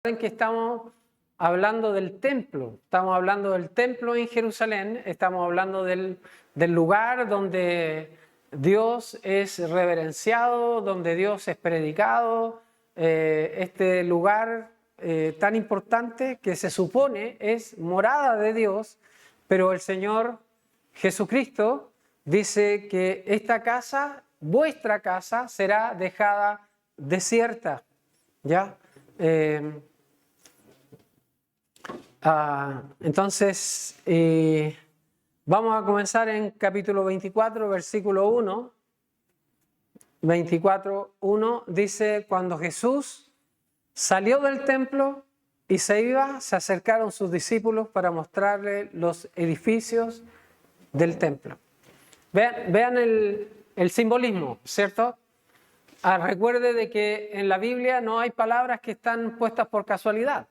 Recuerden que estamos hablando del templo, estamos hablando del templo en Jerusalén, estamos hablando del lugar donde Dios es reverenciado, donde Dios es predicado, este lugar tan importante que se supone es morada de Dios, pero el Señor Jesucristo dice que esta casa, vuestra casa, será dejada desierta, ¿ya? Entonces, vamos a comenzar en capítulo 24, versículo 1. 24:1 dice: cuando Jesús salió del templo y se iba, se acercaron sus discípulos para mostrarle los edificios del templo. Vean el simbolismo, ¿cierto? Recuerde de que en la Biblia no hay palabras que están puestas por casualidad,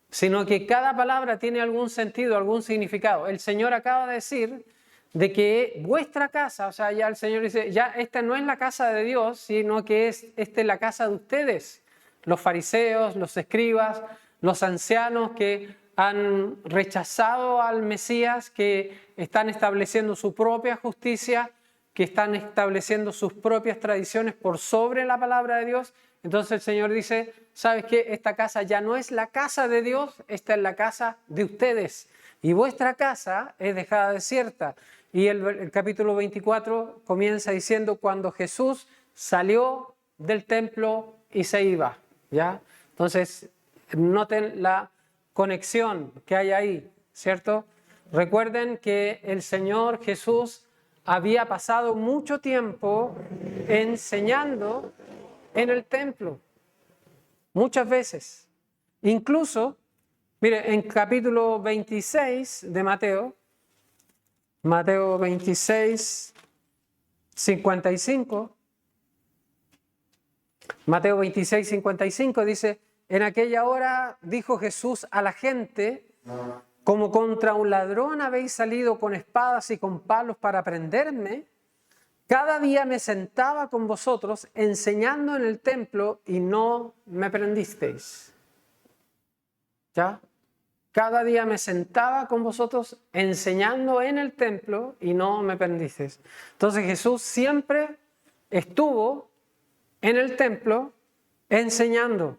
sino que cada palabra tiene algún sentido, algún significado. El Señor acaba de decir de que vuestra casa, o sea, ya el Señor dice, ya esta no es la casa de Dios, sino que esta es la casa de ustedes, los fariseos, los escribas, los ancianos que han rechazado al Mesías, que están estableciendo su propia justicia, que están estableciendo sus propias tradiciones por sobre la palabra de Dios. Entonces el Señor dice, ¿sabes qué? Esta casa ya no es la casa de Dios, esta es la casa de ustedes. Y vuestra casa es dejada desierta. Y el capítulo 24 comienza diciendo, cuando Jesús salió del templo y se iba, ¿ya? Entonces, noten la conexión que hay ahí, ¿cierto? Recuerden que el Señor Jesús había pasado mucho tiempo enseñando en el templo, muchas veces. Incluso, mire, en capítulo 26 de Mateo 26, 55, Mateo 26, 55 dice, en aquella hora dijo Jesús a la gente, como contra un ladrón habéis salido con espadas y con palos para prenderme. Cada día me sentaba con vosotros enseñando en el templo y no me prendisteis. ¿Ya? Cada día me sentaba con vosotros enseñando en el templo y no me prendisteis. Entonces Jesús siempre estuvo en el templo enseñando.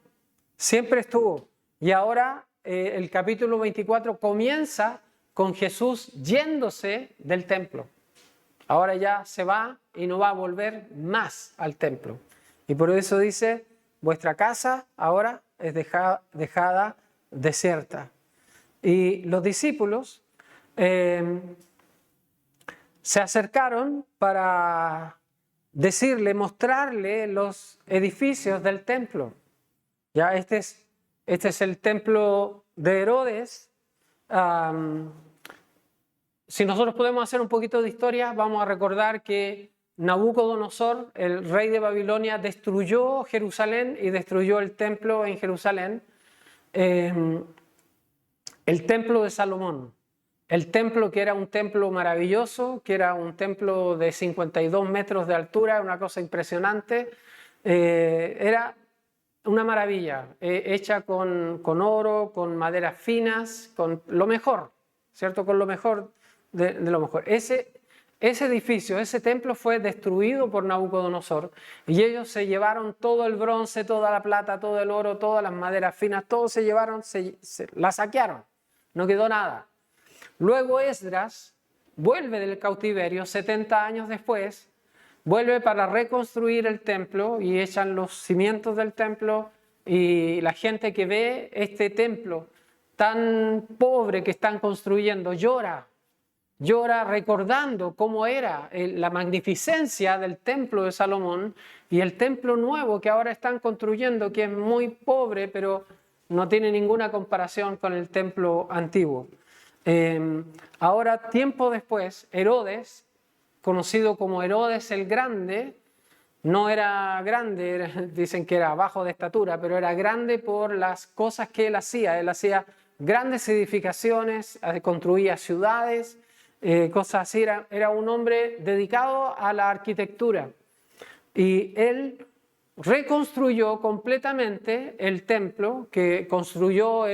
Siempre estuvo. Y ahora el capítulo 24 comienza con Jesús yéndose del templo. Ahora ya se va y no va a volver más al templo. Y por eso dice, vuestra casa ahora es dejada desierta. Y los discípulos se acercaron para decirle, mostrarle los edificios del templo. Ya este es el templo de Herodes. Si nosotros podemos hacer un poquito de historia, vamos a recordar que Nabucodonosor, el rey de Babilonia, destruyó Jerusalén y destruyó el templo en Jerusalén. El templo de Salomón, el templo que era un templo maravilloso, que era un templo de 52 metros de altura, una cosa impresionante, era una maravilla, hecha con oro, con maderas finas, con lo mejor, ¿cierto? Con lo mejor de lo mejor. Ese edificio, ese templo fue destruido por Nabucodonosor y ellos se llevaron todo el bronce, toda la plata, todo el oro, todas las maderas finas, todo se llevaron, la saquearon, no quedó nada. Luego Esdras vuelve del cautiverio 70 años después, vuelve para reconstruir el templo y echan los cimientos del templo y la gente que ve este templo tan pobre que están construyendo llora recordando cómo era la magnificencia del templo de Salomón y el templo nuevo que ahora están construyendo, que es muy pobre, pero no tiene ninguna comparación con el templo antiguo. Ahora, tiempo después, Herodes, conocido como Herodes el Grande, no era grande, dicen que era bajo de estatura, pero era grande por las cosas que él hacía. Él hacía grandes edificaciones, construía ciudades, cosas así. Era un hombre dedicado a la arquitectura. Y él reconstruyó completamente el templo que construyó,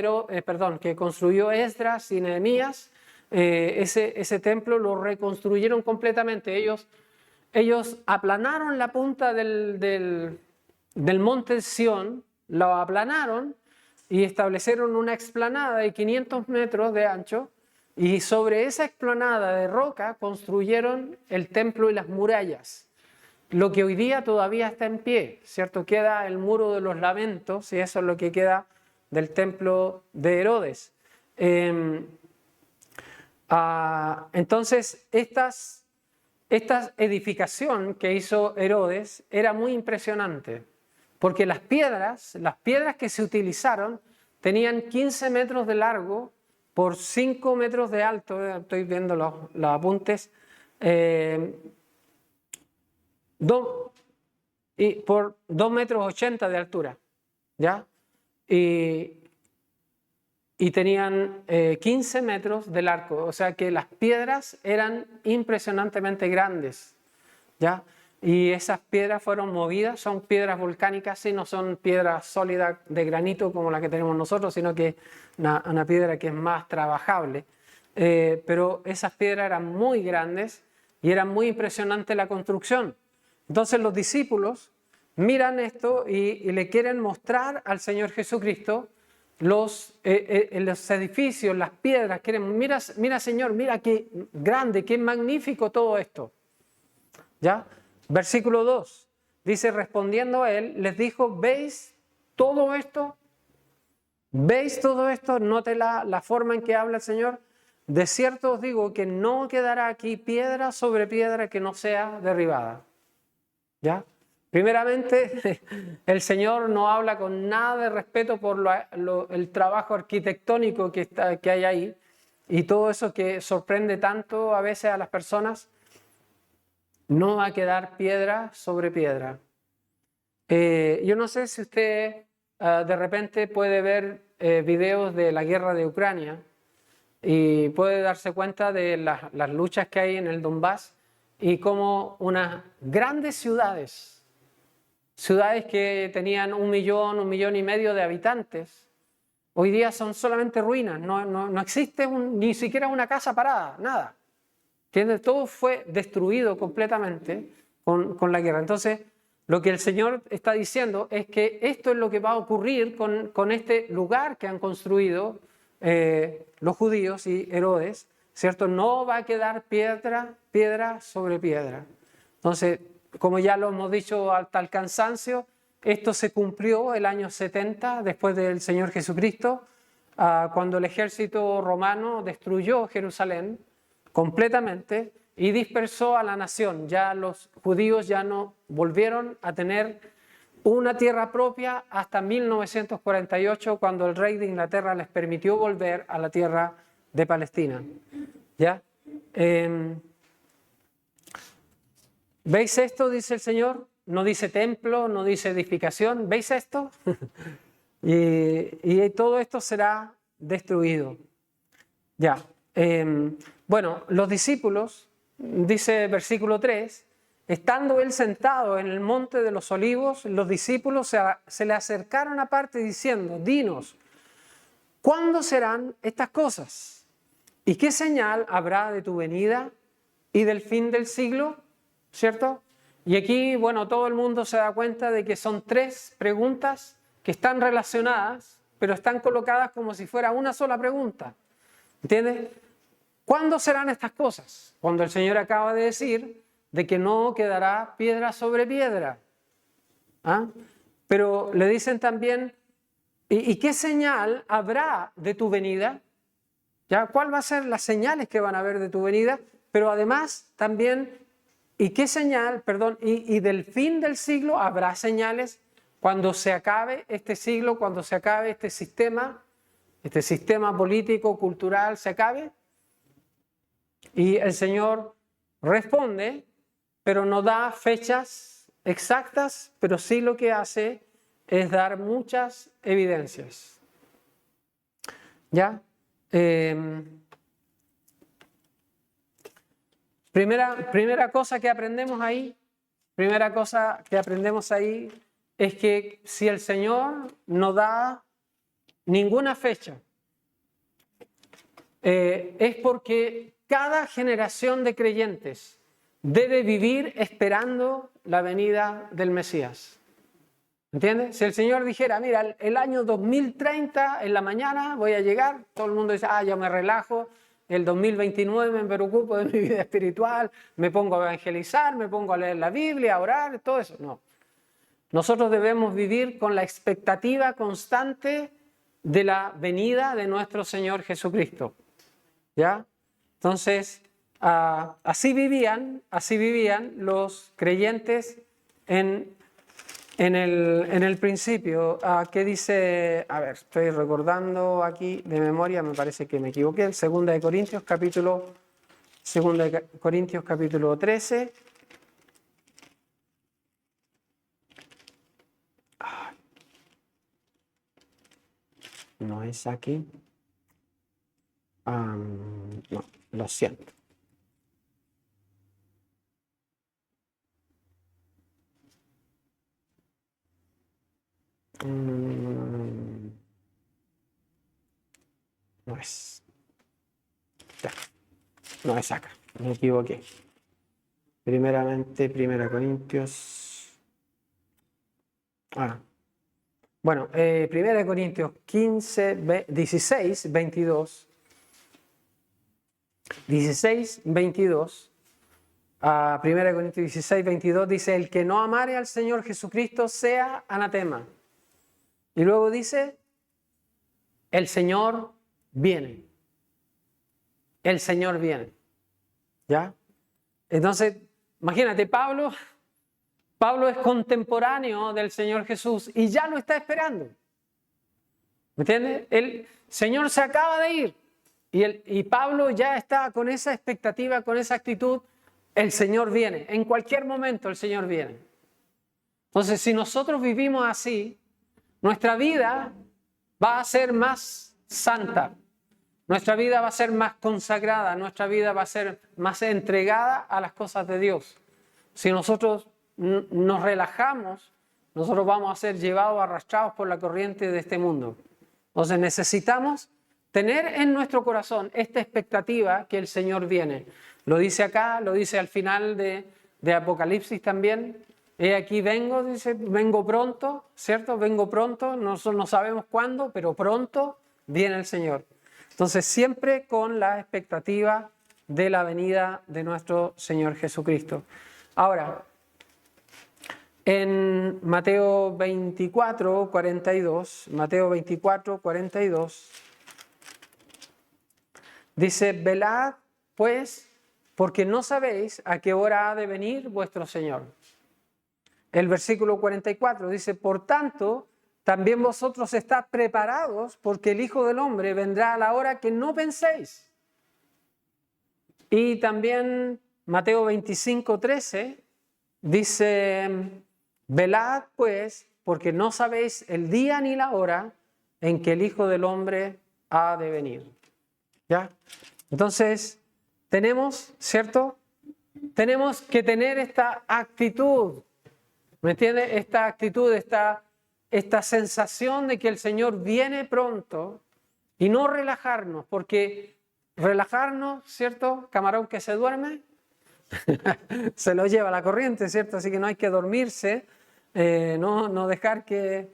que construyó Esdras y Nehemías. Ese templo lo reconstruyeron completamente. Ellos aplanaron la punta del monte Sión, lo aplanaron y establecieron una explanada de 500 metros de ancho, y sobre esa explanada de roca construyeron el templo y las murallas. Lo que hoy día todavía está en pie, ¿cierto? Queda el muro de los lamentos, y eso es lo que queda del templo de Herodes. Entonces, esta edificación que hizo Herodes era muy impresionante, porque las piedras que se utilizaron tenían 15 metros de largo por 5 metros de alto. Estoy viendo los apuntes. Y por 2,80 metros de altura, ¿ya? Y tenían 15 metros de largo, o sea que las piedras eran impresionantemente grandes, ¿ya? Y esas piedras fueron movidas, son piedras volcánicas, y no son piedras sólidas de granito como la que tenemos nosotros, sino que una piedra que es más trabajable. Pero esas piedras eran muy grandes y era muy impresionante la construcción. Entonces los discípulos miran esto y le quieren mostrar al Señor Jesucristo los edificios, las piedras. Quieren, mira Señor, mira qué grande, qué magnífico todo esto. ¿Ya? Versículo 2 dice, respondiendo a él, les dijo, ¿veis todo esto? ¿Veis todo esto? Note la forma en que habla el Señor. De cierto os digo que no quedará aquí piedra sobre piedra que no sea derribada. ¿Ya? Primeramente, el Señor no habla con nada de respeto por el trabajo arquitectónico que hay ahí, y todo eso que sorprende tanto a veces a las personas. No va a quedar piedra sobre piedra. Yo no sé si usted de repente puede ver videos de la guerra de Ucrania y puede darse cuenta de las luchas que hay en el Donbass, y cómo unas grandes ciudades que tenían 1 millón, 1,5 millones de habitantes, hoy día son solamente ruinas. No existe ni siquiera una casa parada, nada. ¿Entiendes? Todo fue destruido completamente con la guerra. Entonces, lo que el Señor está diciendo es que esto es lo que va a ocurrir con este lugar que han construido los judíos y Herodes, ¿cierto? No va a quedar piedra sobre piedra. Entonces, como ya lo hemos dicho hasta el cansancio, esto se cumplió el año 70 después del Señor Jesucristo, cuando el ejército romano destruyó Jerusalén completamente y dispersó a la nación. Ya los judíos ya no volvieron a tener una tierra propia hasta 1948, cuando el rey de Inglaterra les permitió volver a la tierra de Palestina. ¿Ya? ¿Veis esto? Dice el Señor. No dice templo, no dice edificación. ¿Veis esto? y todo esto será destruido. Ya. Bueno, los discípulos, dice versículo 3, estando él sentado en el monte de los olivos, los discípulos se le acercaron aparte diciendo, dinos, ¿cuándo serán estas cosas? ¿Y qué señal habrá de tu venida y del fin del siglo? ¿Cierto? Y aquí, bueno, todo el mundo se da cuenta de que son 3 preguntas que están relacionadas, pero están colocadas como si fuera una sola pregunta. ¿Entiendes? ¿Cuándo serán estas cosas? Cuando el Señor acaba de decir de que no quedará piedra sobre piedra. ¿Ah? Pero le dicen también, ¿y qué señal habrá de tu venida? ¿Ya? ¿Cuál va a ser las señales que van a haber de tu venida? Pero además también, ¿y qué señal, perdón, y del fin del siglo habrá señales cuando se acabe este siglo, cuando se acabe este sistema político, cultural, se acabe? Y el Señor responde, pero no da fechas exactas, pero sí lo que hace es dar muchas evidencias. ¿Ya? Primera cosa que aprendemos ahí es que si el Señor no da ninguna fecha, es porque cada generación de creyentes debe vivir esperando la venida del Mesías. ¿Entiendes? Si el Señor dijera, mira, el año 2030 en la mañana voy a llegar, todo el mundo dice, yo me relajo, el 2029 me preocupo de mi vida espiritual, me pongo a evangelizar, me pongo a leer la Biblia, a orar, todo eso. No. Nosotros debemos vivir con la expectativa constante de la venida de nuestro Señor Jesucristo. ¿Ya? Entonces, así vivían los creyentes en el principio. ¿Qué dice? A ver, estoy recordando aquí de memoria, me parece que me equivoqué. 2 Corintios capítulo 13. No es aquí. No, lo siento. No es. Ya. No es acá, me equivoqué. Primeramente, 1 Corintios. Bueno, 1 Corintios 16, 22. 16, 22. 1 Corintios 16, 22 dice, el que no amare al Señor Jesucristo sea anatema. Y luego dice, el Señor viene. El Señor viene. ¿Ya? Entonces, imagínate, Pablo es contemporáneo del Señor Jesús y ya lo está esperando. ¿Me entiendes? El Señor se acaba de ir y Pablo ya está con esa expectativa, con esa actitud. El Señor viene. En cualquier momento el Señor viene. Entonces, si nosotros vivimos así, nuestra vida va a ser más santa. Nuestra vida va a ser más consagrada. Nuestra vida va a ser más entregada a las cosas de Dios. Si nosotros nos relajamos, nosotros vamos a ser llevados, arrastrados por la corriente de este mundo. Entonces necesitamos tener en nuestro corazón esta expectativa que el Señor viene. Lo dice acá, lo dice al final de Apocalipsis también. He aquí vengo, dice, vengo pronto, ¿cierto? Vengo pronto, no sabemos cuándo, pero pronto viene el Señor. Entonces siempre con la expectativa de la venida de nuestro Señor Jesucristo. Ahora, en Mateo 24, 42, dice, velad pues, porque no sabéis a qué hora ha de venir vuestro Señor. El versículo 44 dice, por tanto, también vosotros estad preparados, porque el Hijo del Hombre vendrá a la hora que no penséis. Y también Mateo 25, 13 dice, velad pues, porque no sabéis el día ni la hora en que el Hijo del Hombre ha de venir. ¿Ya? Entonces, tenemos, ¿cierto? Tenemos que tener esta actitud, ¿me entiendes? Esta actitud, esta sensación de que el Señor viene pronto y no relajarnos, porque relajarnos, ¿cierto? Camarón que se duerme, se lo lleva la corriente, ¿cierto? Así que no hay que dormirse, no dejar que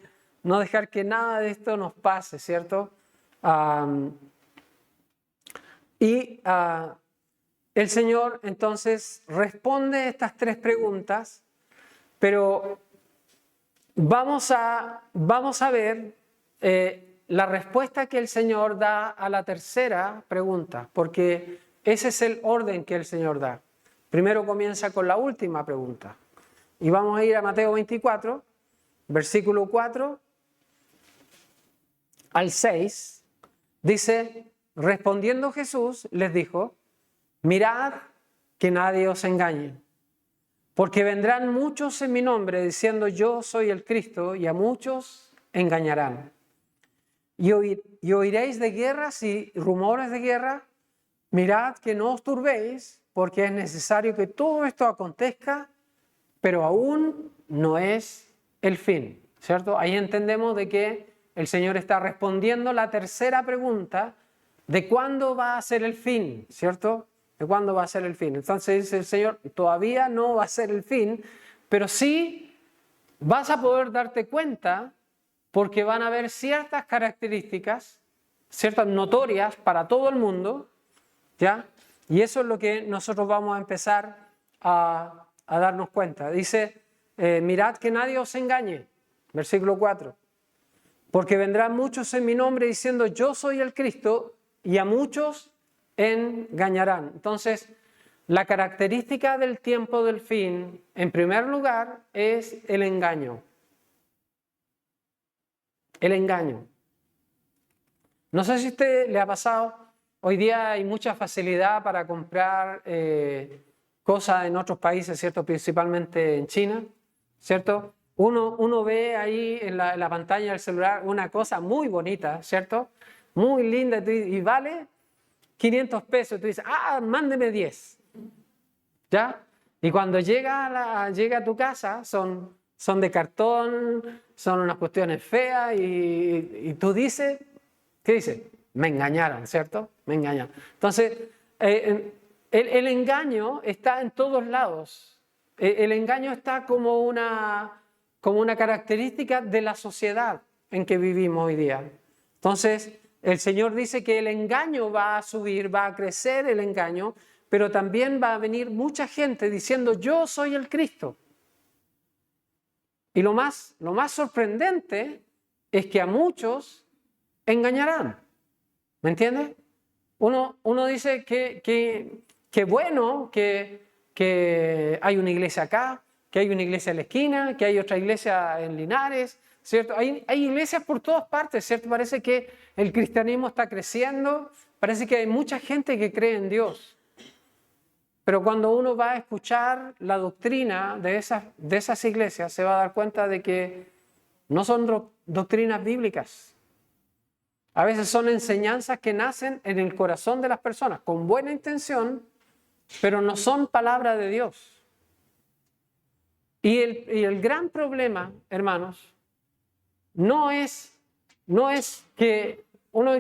nada de esto nos pase, ¿cierto? El Señor entonces responde estas tres preguntas, pero vamos a ver la respuesta que el Señor da a la tercera pregunta, porque ese es el orden que el Señor da. Primero comienza con la última pregunta. Y vamos a ir a Mateo 24, versículo 4 al 6. Dice, respondiendo Jesús les dijo, mirad que nadie os engañe, porque vendrán muchos en mi nombre diciendo yo soy el Cristo y a muchos engañarán. Y oiréis de guerras y rumores de guerra. Mirad que no os turbéis, porque es necesario que todo esto acontezca, pero aún no es el fin, ¿cierto? Ahí entendemos de que el Señor está respondiendo la tercera pregunta de cuándo va a ser el fin, ¿cierto? ¿De cuándo va a ser el fin? Entonces dice el Señor, todavía no va a ser el fin, pero sí vas a poder darte cuenta porque van a haber ciertas características, ciertas notorias para todo el mundo, ¿ya? Y eso es lo que nosotros vamos a empezar a darnos cuenta. Dice, mirad que nadie os engañe, versículo 4, porque vendrán muchos en mi nombre diciendo yo soy el Cristo y a muchos engañarán. Entonces, la característica del tiempo del fin, en primer lugar, es el engaño. El engaño. No sé si a usted le ha pasado, hoy día hay mucha facilidad para comprar cosas en otros países, ¿cierto? Principalmente en China, ¿cierto? Uno ve ahí en la pantalla del celular una cosa muy bonita, ¿cierto? Muy linda y vale 500 pesos. Tú dices, mándeme 10. ¿Ya? Y cuando llega a tu casa son de cartón, son unas cuestiones feas y tú dices, ¿qué dices? Me engañaron, ¿cierto? Me engañaron. Entonces, el engaño está en todos lados. El engaño está como una característica de la sociedad en que vivimos hoy día. Entonces, el Señor dice que el engaño va a subir, va a crecer el engaño, pero también va a venir mucha gente diciendo yo soy el Cristo. Y lo más sorprendente es que a muchos engañarán. ¿Me entiendes? Uno dice que bueno que hay una iglesia acá, que hay una iglesia en la esquina, que hay otra iglesia en Linares, ¿cierto? Hay iglesias por todas partes, ¿cierto? Parece que el cristianismo está creciendo, parece que hay mucha gente que cree en Dios. Pero cuando uno va a escuchar la doctrina de esas iglesias, se va a dar cuenta de que no son doctrinas bíblicas. A veces son enseñanzas que nacen en el corazón de las personas, con buena intención, pero no son palabra de Dios. Y el gran problema, hermanos, no es que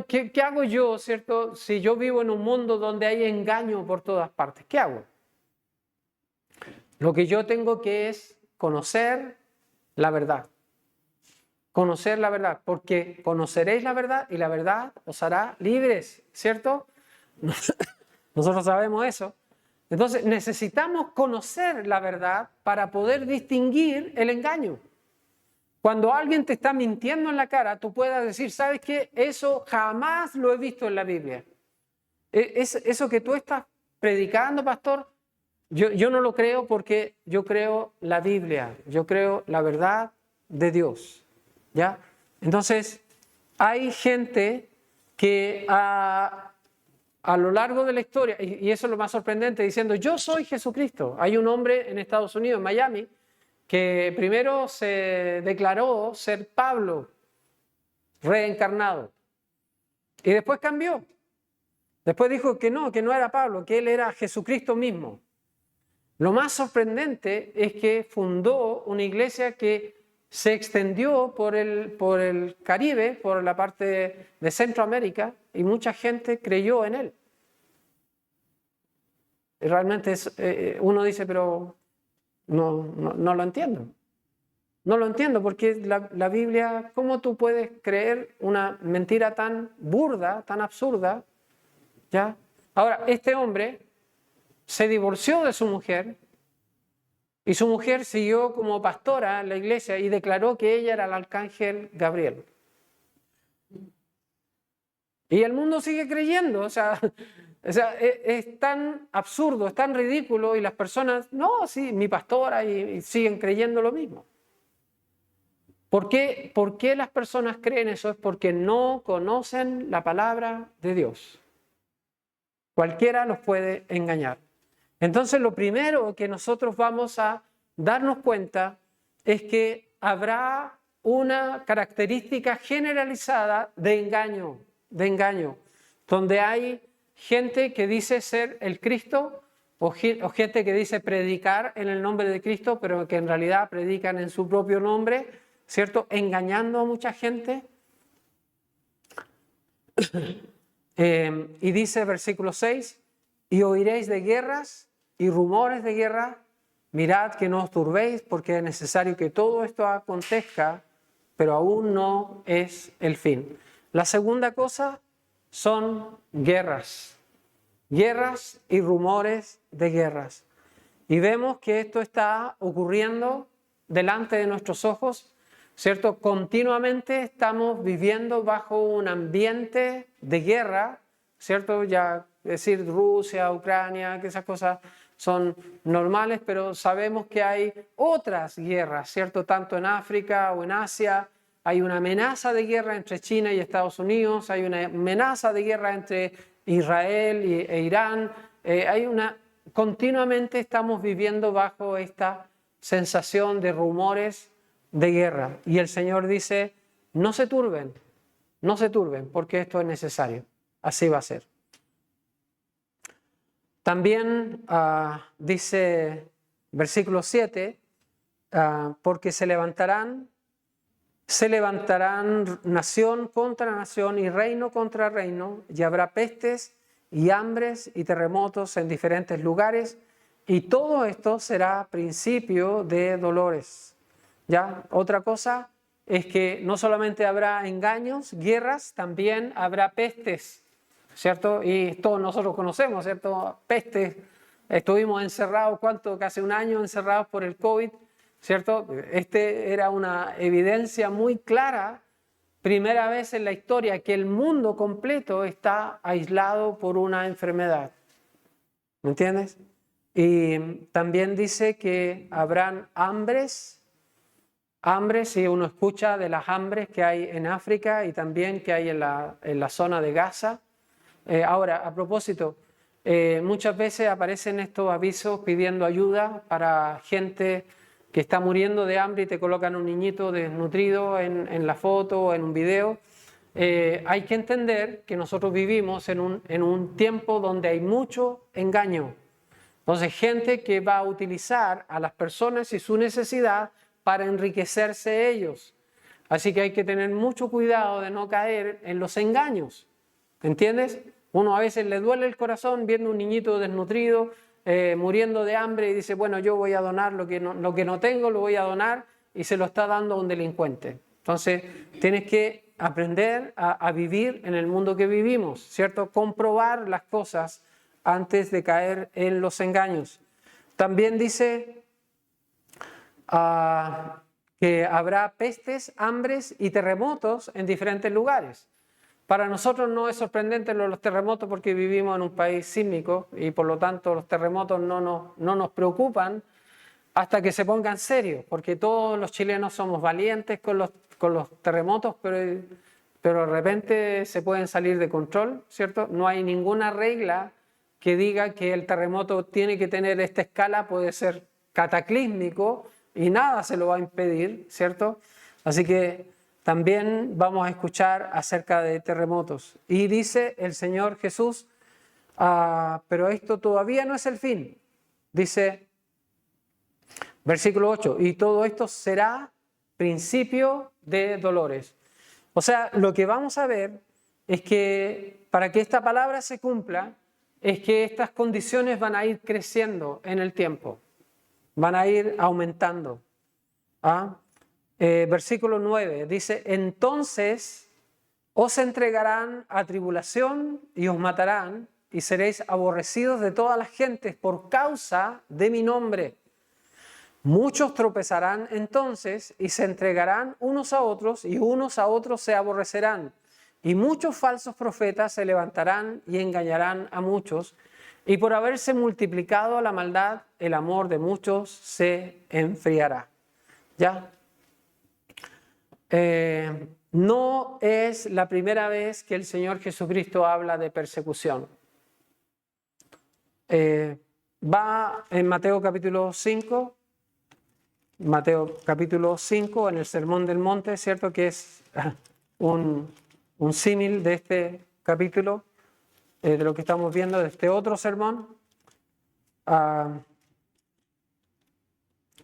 ¿qué hago yo, cierto? Si yo vivo en un mundo donde hay engaño por todas partes, ¿qué hago? Lo que yo tengo que es conocer la verdad. Conocer la verdad, porque conoceréis la verdad y la verdad os hará libres, ¿cierto? Nosotros sabemos eso. Entonces necesitamos conocer la verdad para poder distinguir el engaño. Cuando alguien te está mintiendo en la cara, tú puedas decir, ¿sabes qué? Eso jamás lo he visto en la Biblia. Eso que tú estás predicando, pastor, yo no lo creo porque yo creo la Biblia, yo creo la verdad de Dios. ¿Ya? Entonces, hay gente que a lo largo de la historia, y eso es lo más sorprendente, diciendo, yo soy Jesucristo. Hay un hombre en Estados Unidos, en Miami, que primero se declaró ser Pablo, reencarnado, y después cambió. Después dijo que no era Pablo, que él era Jesucristo mismo. Lo más sorprendente es que fundó una iglesia que se extendió por el Caribe, por la parte de Centroamérica, y mucha gente creyó en él. Y realmente uno dice, pero no lo entiendo. No lo entiendo porque la Biblia, ¿cómo tú puedes creer una mentira tan burda, tan absurda? ¿Ya? Ahora, este hombre se divorció de su mujer y su mujer siguió como pastora en la iglesia y declaró que ella era el arcángel Gabriel. Y el mundo sigue creyendo, o sea, es tan absurdo, es tan ridículo y las personas, no, sí, mi pastora y siguen creyendo lo mismo. ¿Por qué las personas creen eso? Es porque no conocen la palabra de Dios. Cualquiera los puede engañar. Entonces, lo primero que nosotros vamos a darnos cuenta es que habrá una característica generalizada de engaño, donde hay gente que dice ser el Cristo, o gente que dice predicar en el nombre de Cristo, pero que en realidad predican en su propio nombre, ¿cierto? Engañando a mucha gente. Y dice versículo 6, y oiréis de guerras y rumores de guerra, mirad que no os turbéis, porque es necesario que todo esto acontezca, pero aún no es el fin. La segunda cosa son guerras y rumores de guerras. Y vemos que esto está ocurriendo delante de nuestros ojos, ¿cierto? Continuamente estamos viviendo bajo un ambiente de guerra, ¿cierto? Ya decir Rusia, Ucrania, que esas cosas son normales, pero sabemos que hay otras guerras, ¿cierto? Tanto en África o en Asia, hay una amenaza de guerra entre China y Estados Unidos, hay una amenaza de guerra entre Israel e Irán, continuamente estamos viviendo bajo esta sensación de rumores de guerra. Y el Señor dice, no se turben, porque esto es necesario. Así va a ser. También dice versículo 7, porque se levantarán nación contra nación y reino contra reino, y habrá pestes y hambres y terremotos en diferentes lugares, y todo esto será principio de dolores. ¿Ya? Otra cosa es que no solamente habrá engaños, guerras, también habrá pestes, ¿cierto? Y todos nosotros conocemos, ¿cierto? Pestes, estuvimos encerrados, casi un año encerrados por el COVID, ¿cierto? Era una evidencia muy clara, primera vez en la historia, que el mundo completo está aislado por una enfermedad. ¿Me entiendes? Y también dice que habrán hambres, si uno escucha de las hambres que hay en África y también que hay en la zona de Gaza. Ahora, a propósito, muchas veces aparecen estos avisos pidiendo ayuda para gente que está muriendo de hambre y te colocan un niñito desnutrido en la foto o en un video. Hay que entender que nosotros vivimos en un tiempo donde hay mucho engaño. Entonces, gente que va a utilizar a las personas y su necesidad para enriquecerse ellos. Así que hay que tener mucho cuidado de no caer en los engaños. ¿Entiendes? Uno a veces le duele el corazón viendo un niñito desnutrido, muriendo de hambre y dice, bueno, yo voy a donar lo que no tengo, lo voy a donar, y se lo está dando a un delincuente. Entonces, tienes que aprender a vivir en el mundo que vivimos, ¿cierto? Comprobar las cosas antes de caer en los engaños. También dice que habrá pestes, hambres y terremotos en diferentes lugares. Para nosotros no es sorprendente los terremotos porque vivimos en un país sísmico y por lo tanto los terremotos no nos preocupan hasta que se pongan serios, porque todos los chilenos somos valientes con los terremotos, pero de repente se pueden salir de control, ¿cierto? No hay ninguna regla que diga que el terremoto tiene que tener esta escala, puede ser cataclísmico y nada se lo va a impedir, ¿cierto? Así que también vamos a escuchar acerca de terremotos. Y dice el Señor Jesús, pero esto todavía no es el fin. Dice, versículo 8, y todo esto será principio de dolores. O sea, lo que vamos a ver es que para que esta palabra se cumpla, es que estas condiciones van a ir creciendo en el tiempo, van a ir aumentando. Versículo 9 dice, entonces os entregarán a tribulación y os matarán y seréis aborrecidos de todas las gentes por causa de mi nombre. Muchos tropezarán entonces y se entregarán unos a otros y unos a otros se aborrecerán. Y muchos falsos profetas se levantarán y engañarán a muchos. Y por haberse multiplicado la maldad, el amor de muchos se enfriará. ¿Ya? No es la primera vez que el Señor Jesucristo habla de persecución. Va en Mateo capítulo 5, en el Sermón del Monte, ¿cierto? Que es un símil de este capítulo, de lo que estamos viendo, de este otro sermón.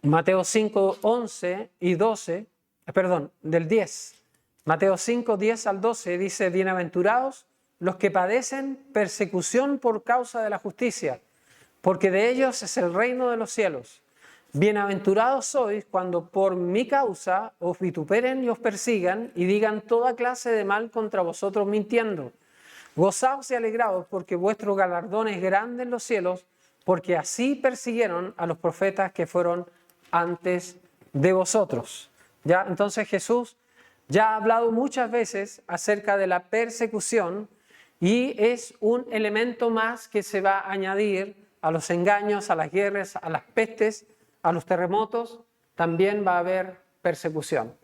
Mateo 5, 11 y 12, perdón, del 10. Mateo 5, 10 al 12 dice, bienaventurados los que padecen persecución por causa de la justicia, porque de ellos es el reino de los cielos. Bienaventurados sois cuando por mi causa os vituperen y os persigan y digan toda clase de mal contra vosotros mintiendo. Gozaos y alegraos porque vuestro galardón es grande en los cielos, porque así persiguieron a los profetas que fueron antes de vosotros. ¿Ya? Entonces Jesús ya ha hablado muchas veces acerca de la persecución y es un elemento más que se va a añadir a los engaños, a las guerras, a las pestes, a los terremotos. También va a haber persecución.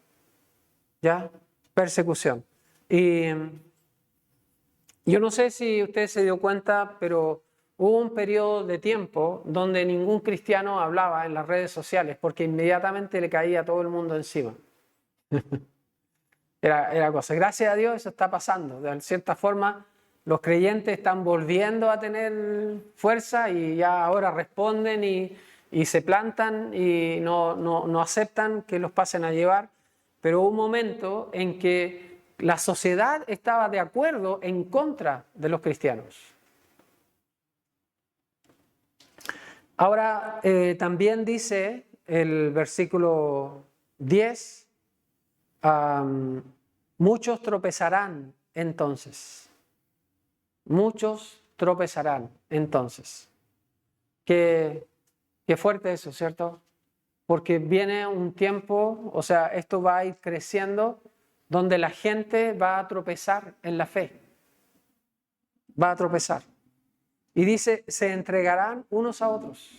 ¿Ya? Persecución. Y yo no sé si usted se dio cuenta, pero hubo un periodo de tiempo donde ningún cristiano hablaba en las redes sociales porque inmediatamente le caía a todo el mundo encima. Era cosa. Gracias a Dios eso está pasando. De cierta forma, los creyentes están volviendo a tener fuerza y ya ahora responden y se plantan y no aceptan que los pasen a llevar. Pero hubo un momento en que la sociedad estaba de acuerdo en contra de los cristianos. Ahora también dice el versículo 10, muchos tropezarán entonces. Muchos tropezarán entonces. Qué fuerte eso, ¿cierto? Porque viene un tiempo, o sea, esto va a ir creciendo, donde la gente va a tropezar en la fe. Va a tropezar. Y dice, se entregarán unos a otros.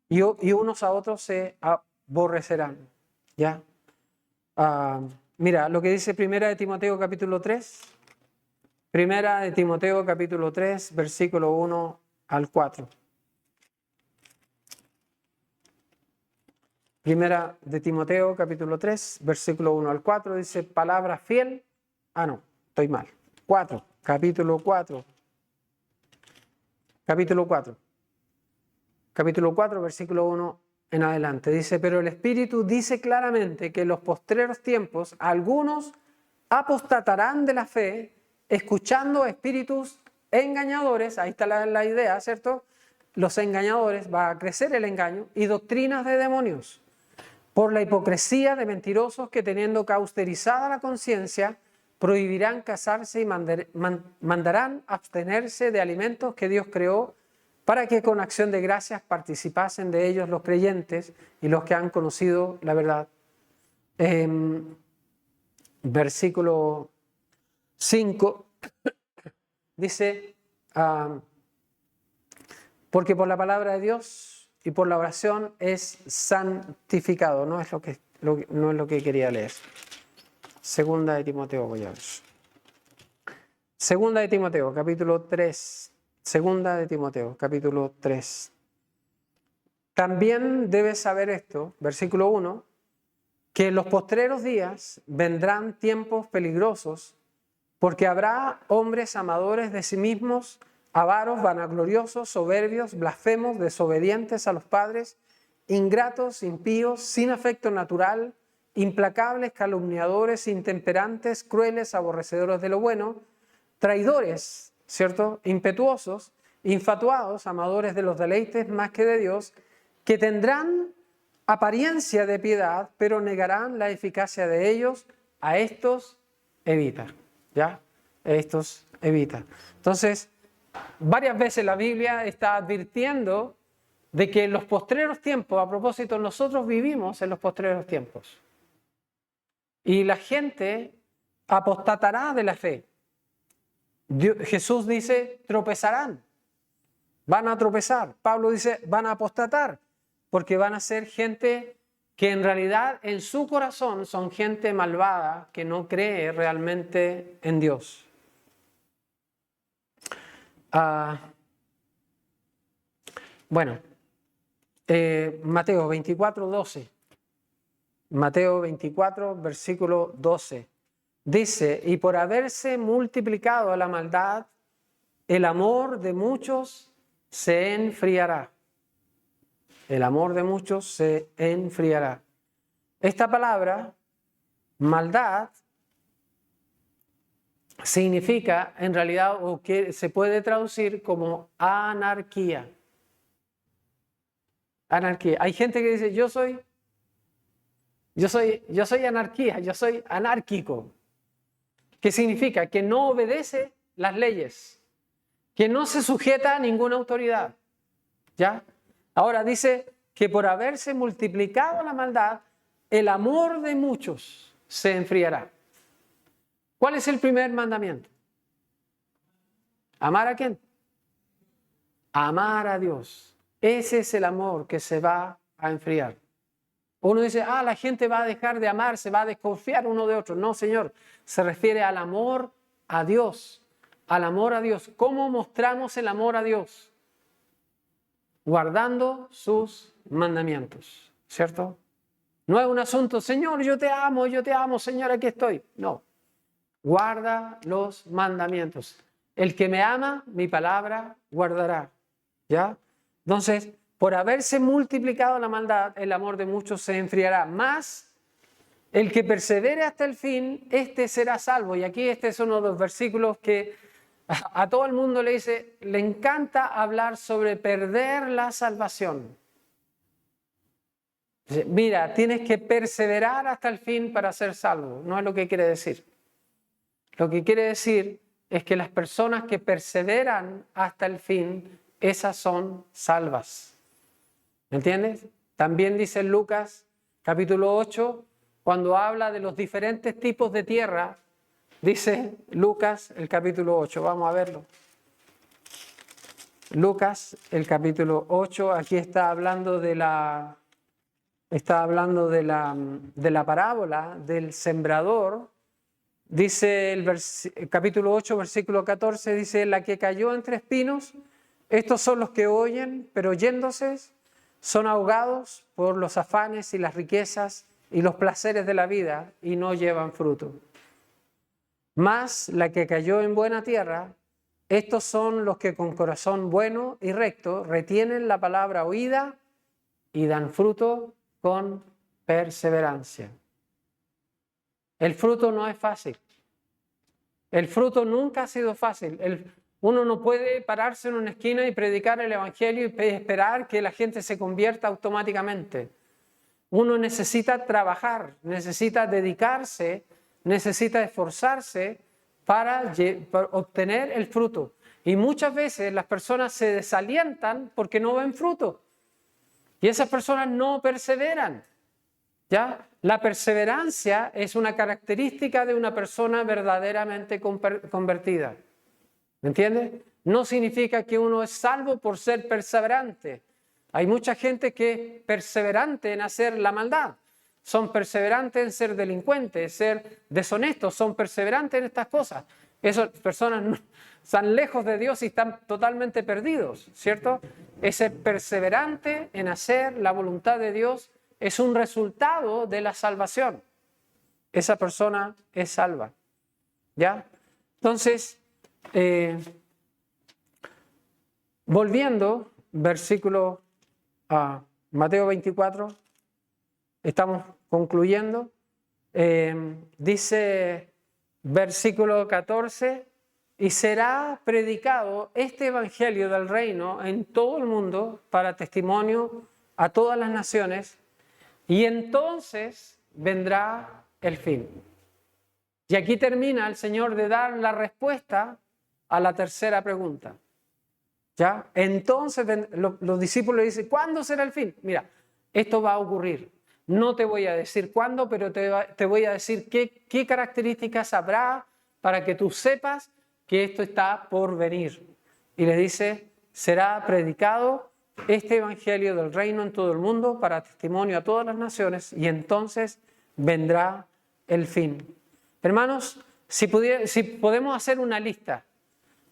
Y unos a otros se aborrecerán. ¿Ya? Mira, lo que dice Primera de Timoteo capítulo 3. Primera de Timoteo capítulo 3, versículo 1 al 4. Primera de Timoteo capítulo 3, versículo 1 al 4, dice, palabra fiel. No, estoy mal. 4, capítulo 4. Capítulo 4. Capítulo 4, versículo 1 en adelante. Dice, pero el Espíritu dice claramente que en los postreros tiempos algunos apostatarán de la fe, escuchando espíritus engañadores. Ahí está la idea, ¿cierto? Los engañadores, va a crecer el engaño, y doctrinas de demonios, por la hipocresía de mentirosos que teniendo cauterizada la conciencia, prohibirán casarse y mandarán abstenerse de alimentos que Dios creó para que con acción de gracias participasen de ellos los creyentes y los que han conocido la verdad. Versículo 5 dice, porque por la palabra de Dios y por la oración es santificado. No es lo que quería leer. Segunda de Timoteo, voy a ver. Segunda de Timoteo, capítulo 3. Segunda de Timoteo, capítulo 3. También debes saber esto, versículo 1, que en los postreros días vendrán tiempos peligrosos, porque habrá hombres amadores de sí mismos, avaros, vanagloriosos, soberbios, blasfemos, desobedientes a los padres, ingratos, impíos, sin afecto natural, implacables, calumniadores, intemperantes, crueles, aborrecedores de lo bueno, traidores, ¿cierto? Impetuosos, infatuados, amadores de los deleites más que de Dios, que tendrán apariencia de piedad, pero negarán la eficacia de ellos. A estos evita, ¿ya? A estos evita. Entonces, varias veces la Biblia está advirtiendo de que en los postreros tiempos, a propósito, nosotros vivimos en los postreros tiempos. Y la gente apostatará de la fe. Jesús dice, tropezarán. Van a tropezar. Pablo dice, van a apostatar. Porque van a ser gente que en realidad en su corazón son gente malvada que no cree realmente en Dios. Mateo 24, 12. Mateo 24, versículo 12. Dice, y por haberse multiplicado la maldad, el amor de muchos se enfriará. El amor de muchos se enfriará. Esta palabra, maldad, significa en realidad, o que se puede traducir como anarquía. Anarquía. Hay gente que dice, yo soy anarquía, yo soy anárquico. ¿Qué significa? Que no obedece las leyes, que no se sujeta a ninguna autoridad. ¿Ya? Ahora dice que por haberse multiplicado la maldad, el amor de muchos se enfriará. ¿Cuál es el primer mandamiento? ¿Amar a quién? Amar a Dios. Ese es el amor que se va a enfriar. Uno dice, la gente va a dejar de amar, se va a desconfiar uno de otro. No, Señor, se refiere al amor a Dios. Al amor a Dios. ¿Cómo mostramos el amor a Dios? Guardando sus mandamientos, ¿cierto? No es un asunto, Señor, yo te amo, Señor, aquí estoy. No, guarda los mandamientos. El que me ama, mi palabra guardará. ¿Ya? Entonces, por haberse multiplicado la maldad, el amor de muchos se enfriará. Más, el que persevere hasta el fin, este será salvo. Y aquí este es uno de los versículos que a todo el mundo le encanta hablar sobre perder la salvación. Mira, tienes que perseverar hasta el fin para ser salvo. No es lo que quiere decir. Lo que quiere decir es que las personas que perseveran hasta el fin, esas son salvas. ¿Me entiendes? También dice en Lucas capítulo 8, cuando habla de los diferentes tipos de tierra, dice Lucas el capítulo 8, vamos a verlo. Lucas el capítulo 8, aquí está hablando de la parábola del sembrador. Dice el capítulo 8, versículo 14, dice, la que cayó entre espinos, estos son los que oyen, pero oyéndose son ahogados por los afanes y las riquezas y los placeres de la vida y no llevan fruto. Mas la que cayó en buena tierra, estos son los que con corazón bueno y recto retienen la palabra oída y dan fruto con perseverancia. El fruto no es fácil. El fruto nunca ha sido fácil. Uno no puede pararse en una esquina y predicar el evangelio y esperar que la gente se convierta automáticamente. Uno necesita trabajar, necesita dedicarse, necesita esforzarse para obtener el fruto. Y muchas veces las personas se desalientan porque no ven fruto. Y esas personas no perseveran. ¿Ya? La perseverancia es una característica de una persona verdaderamente convertida. ¿Me entiendes? No significa que uno es salvo por ser perseverante. Hay mucha gente que es perseverante en hacer la maldad. Son perseverantes en ser delincuentes, ser deshonestos, son perseverantes en estas cosas. Esas personas no, están lejos de Dios y están totalmente perdidos, ¿cierto? Ese perseverante en hacer la voluntad de Dios es un resultado de la salvación. Esa persona es salva. ¿Ya? Entonces, volviendo, versículo a Mateo 24, estamos concluyendo. Dice versículo 14, y será predicado este evangelio del reino en todo el mundo para testimonio a todas las naciones, y entonces vendrá el fin. Y aquí termina el Señor de dar la respuesta a la tercera pregunta. ¿Ya? Entonces los discípulos le dicen, ¿cuándo será el fin? Mira, esto va a ocurrir. No te voy a decir cuándo, pero te voy a decir qué características habrá para que tú sepas que esto está por venir. Y le dice, será predicado este evangelio del reino en todo el mundo para testimonio a todas las naciones y entonces vendrá el fin. Hermanos, si podemos hacer una lista,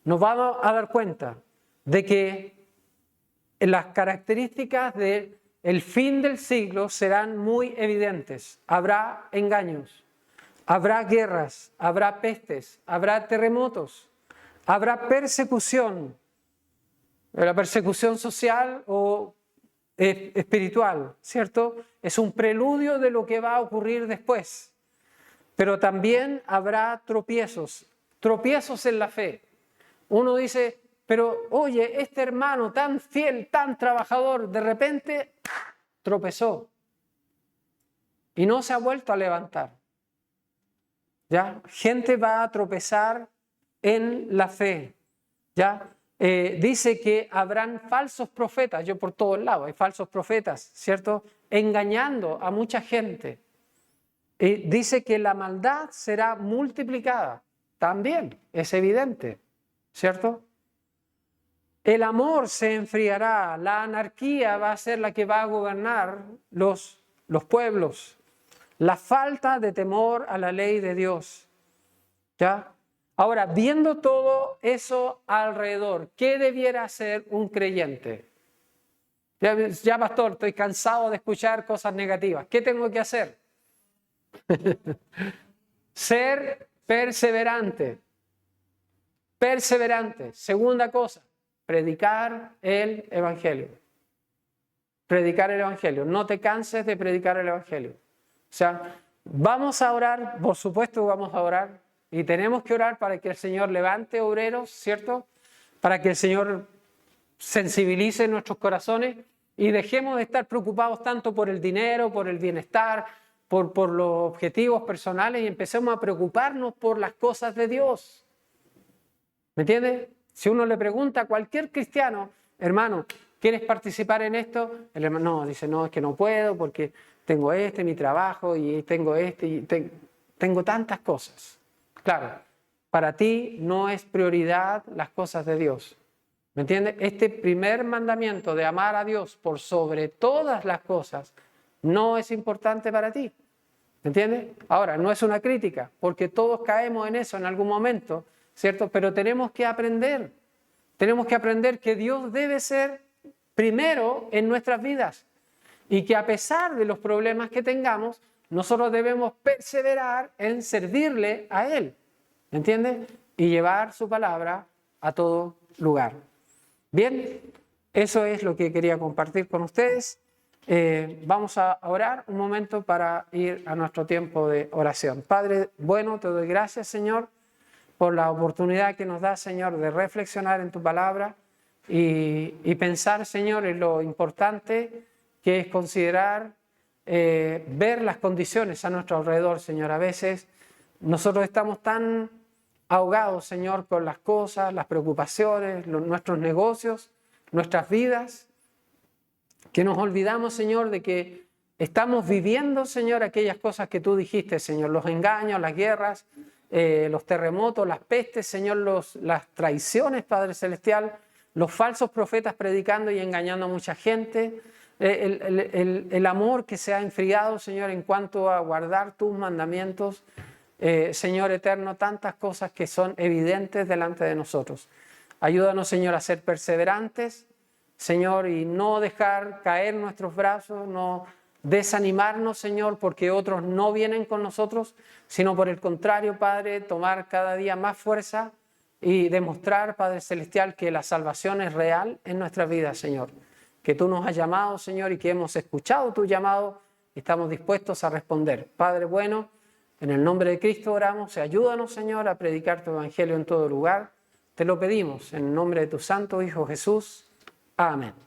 nos vamos a dar cuenta de que las características del fin del siglo serán muy evidentes. Habrá engaños, habrá guerras, habrá pestes, habrá terremotos, habrá persecución. La persecución social o espiritual, ¿cierto? Es un preludio de lo que va a ocurrir después. Pero también habrá tropiezos en la fe. Uno dice, pero oye, este hermano tan fiel, tan trabajador, de repente tropezó y no se ha vuelto a levantar. ¿Ya? Gente va a tropezar en la fe. ¿Ya? Dice que habrán falsos profetas, yo por todos lados hay falsos profetas, ¿cierto? Engañando a mucha gente. Dice que la maldad será multiplicada, también es evidente, ¿cierto? El amor se enfriará, la anarquía va a ser la que va a gobernar los pueblos, la falta de temor a la ley de Dios, ¿ya? Ahora, viendo todo eso alrededor, ¿qué debiera hacer un creyente? Ya, pastor, estoy cansado de escuchar cosas negativas. ¿Qué tengo que hacer? Ser perseverante. Perseverante. Segunda cosa, predicar el Evangelio. Predicar el Evangelio. No te canses de predicar el Evangelio. O sea, vamos a orar, por supuesto vamos a orar. Y tenemos que orar para que el Señor levante obreros, ¿cierto? Para que el Señor sensibilice nuestros corazones y dejemos de estar preocupados tanto por el dinero, por el bienestar, por los objetivos personales y empecemos a preocuparnos por las cosas de Dios. ¿Me entiendes? Si uno le pregunta a cualquier cristiano, hermano, ¿quieres participar en esto? El hermano no, dice, no, es que no puedo porque tengo mi trabajo y tengo y tengo tantas cosas. Claro, para ti no es prioridad las cosas de Dios. ¿Me entiendes? Este primer mandamiento de amar a Dios por sobre todas las cosas no es importante para ti. ¿Me entiendes? Ahora, no es una crítica, porque todos caemos en eso en algún momento, ¿cierto? Pero tenemos que aprender que Dios debe ser primero en nuestras vidas y que a pesar de los problemas que tengamos, nosotros debemos perseverar en servirle a Él, ¿me entiendes? Y llevar su palabra a todo lugar. Bien, eso es lo que quería compartir con ustedes. Vamos a orar un momento para ir a nuestro tiempo de oración. Padre, bueno, te doy gracias, Señor, por la oportunidad que nos da, Señor, de reflexionar en tu palabra y pensar, Señor, en lo importante que es considerar, ver las condiciones a nuestro alrededor, Señor. A veces nosotros estamos tan ahogados, Señor, con las cosas, las preocupaciones, nuestros negocios, nuestras vidas, que nos olvidamos, Señor, de que estamos viviendo, Señor, aquellas cosas que tú dijiste, Señor, los engaños, las guerras, los terremotos, las pestes, Señor, las traiciones, Padre Celestial, los falsos profetas predicando y engañando a mucha gente, el amor que se ha enfriado, Señor, en cuanto a guardar tus mandamientos, Señor eterno, tantas cosas que son evidentes delante de nosotros. Ayúdanos, Señor, a ser perseverantes, Señor, y no dejar caer nuestros brazos, no desanimarnos, Señor, porque otros no vienen con nosotros, sino por el contrario, Padre, tomar cada día más fuerza y demostrar, Padre Celestial, que la salvación es real en nuestras vidas, Señor. Que tú nos has llamado, Señor, y que hemos escuchado tu llamado y estamos dispuestos a responder. Padre bueno, en el nombre de Cristo oramos y ayúdanos, Señor, a predicar tu evangelio en todo lugar. Te lo pedimos en el nombre de tu santo Hijo Jesús. Amén.